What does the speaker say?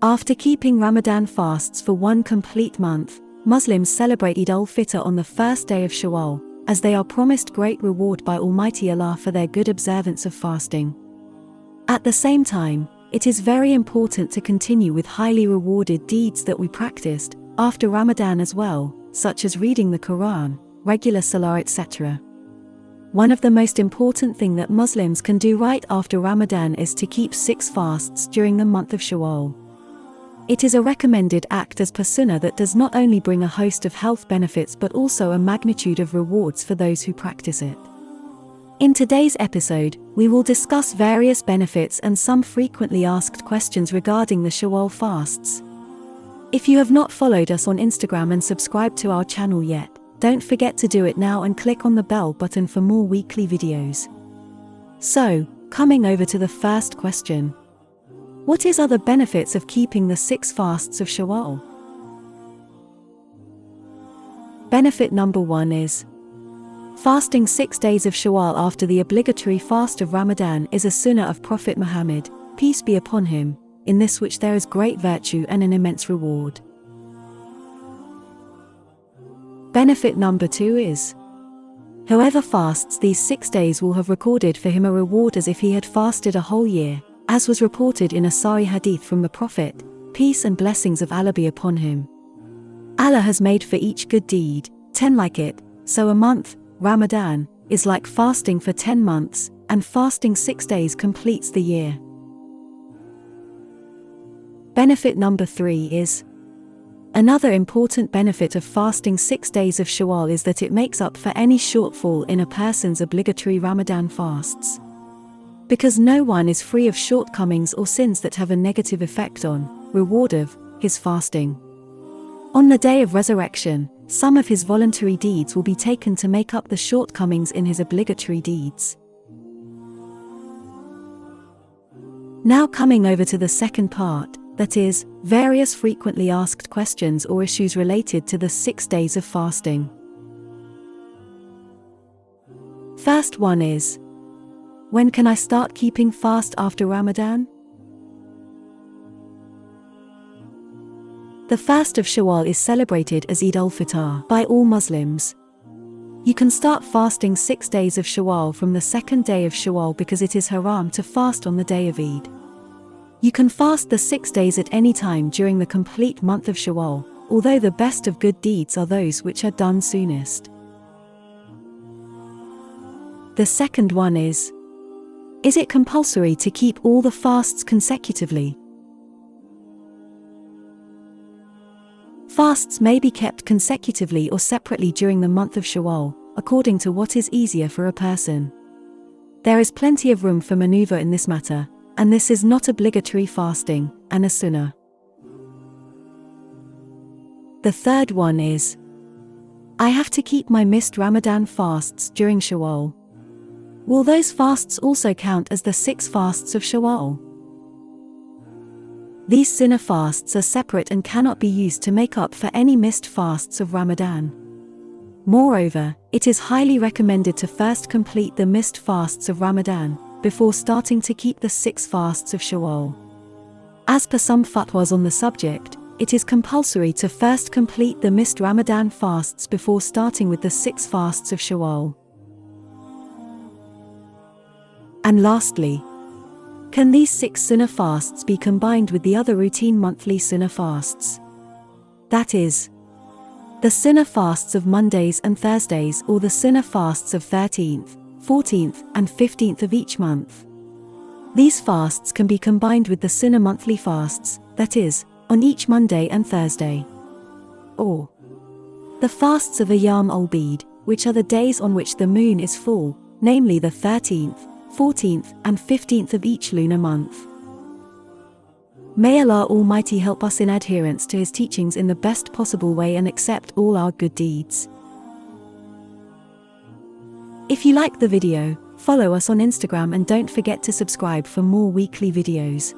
After keeping Ramadan fasts for one complete month, Muslims celebrate Eid Al Fitar on the first day of Shawwal, as they are promised great reward by Almighty Allah for their good observance of fasting. At the same time, it is very important to continue with highly rewarded deeds that we practiced after Ramadan as well, such as reading the Koran, regular salaah, etc. One of the most important things that Muslims can do right after Ramadan is to keep 6 fasts during the month of Shawwal. It is a recommended act as per Sunnah that does not only bring a host of health benefits but also a magnitude of rewards for those who practice it. In today's episode, we will discuss various benefits and some frequently asked questions regarding the Shawwal fasts. If you have not followed us on Instagram and subscribed to our channel yet, don't forget to do it now and click on the bell button for more weekly videos. So, coming over to the first question. What is other benefits of keeping the 6 fasts of Shawwal? Benefit number 1 is fasting 6 days of Shawwal after the obligatory fast of Ramadan is a sunnah of Prophet Muhammad, peace be upon him, in this which there is great virtue and an immense reward. Benefit number 2 is whoever fasts these 6 days will have recorded for him a reward as if he had fasted a whole year, as was reported in a Sahih hadith from the Prophet, peace and blessings of Allah be upon him. Allah has made for each good deed 10 like it, so a month, Ramadan, is like fasting for 10 months, and fasting 6 days completes the year. Benefit number 3 is another important benefit of fasting 6 days of Shawwal is that it makes up for any shortfall in a person's obligatory Ramadan fasts. Because no one is free of shortcomings or sins that have a negative effect on reward of his fasting. On the day of resurrection, some of his voluntary deeds will be taken to make up the shortcomings in his obligatory deeds. Now coming over to the second part, that is, various frequently asked questions or issues related to the 6 days of fasting. First one is, when can I start keeping fast after Ramadan? The fast of Shawwal is celebrated as Eid Al Fitar by all Muslims. You can start fasting 6 days of Shawwal from the second day of Shawwal because it is haram to fast on the day of Eid. You can fast the 6 days at any time during the complete month of Shawwal, although the best of good deeds are those which are done soonest. The second one is it compulsory to keep all the fasts consecutively? Fasts may be kept consecutively or separately during the month of Shawwal, according to what is easier for a person. There is plenty of room for maneuver in this matter, and this is not obligatory fasting, and a sunnah. The third one is, I have to keep my missed Ramadan fasts during Shawwal. Will those fasts also count as the 6 fasts of Shawwal? These sunnah fasts are separate and cannot be used to make up for any missed fasts of Ramadan. Moreover, it is highly recommended to first complete the missed fasts of Ramadan, before starting to keep the 6 fasts of Shawwal. As per some fatwas on the subject, it is compulsory to first complete the missed Ramadan fasts before starting with the 6 fasts of Shawwal. And lastly, can these 6 sunnah fasts be combined with the other routine monthly sunnah fasts? That is, the sunnah fasts of Mondays and Thursdays or the sunnah fasts of 13th, 14th and 15th of each month. These fasts can be combined with the sunnah monthly fasts, that is, on each Monday and Thursday. Or the fasts of Ayyam al-Bid, which are the days on which the moon is full, namely the 13th, 14th and 15th of each lunar month. May Allah Almighty help us in adherence to His teachings in the best possible way and accept all our good deeds. If you like the video, follow us on Instagram and don't forget to subscribe for more weekly videos.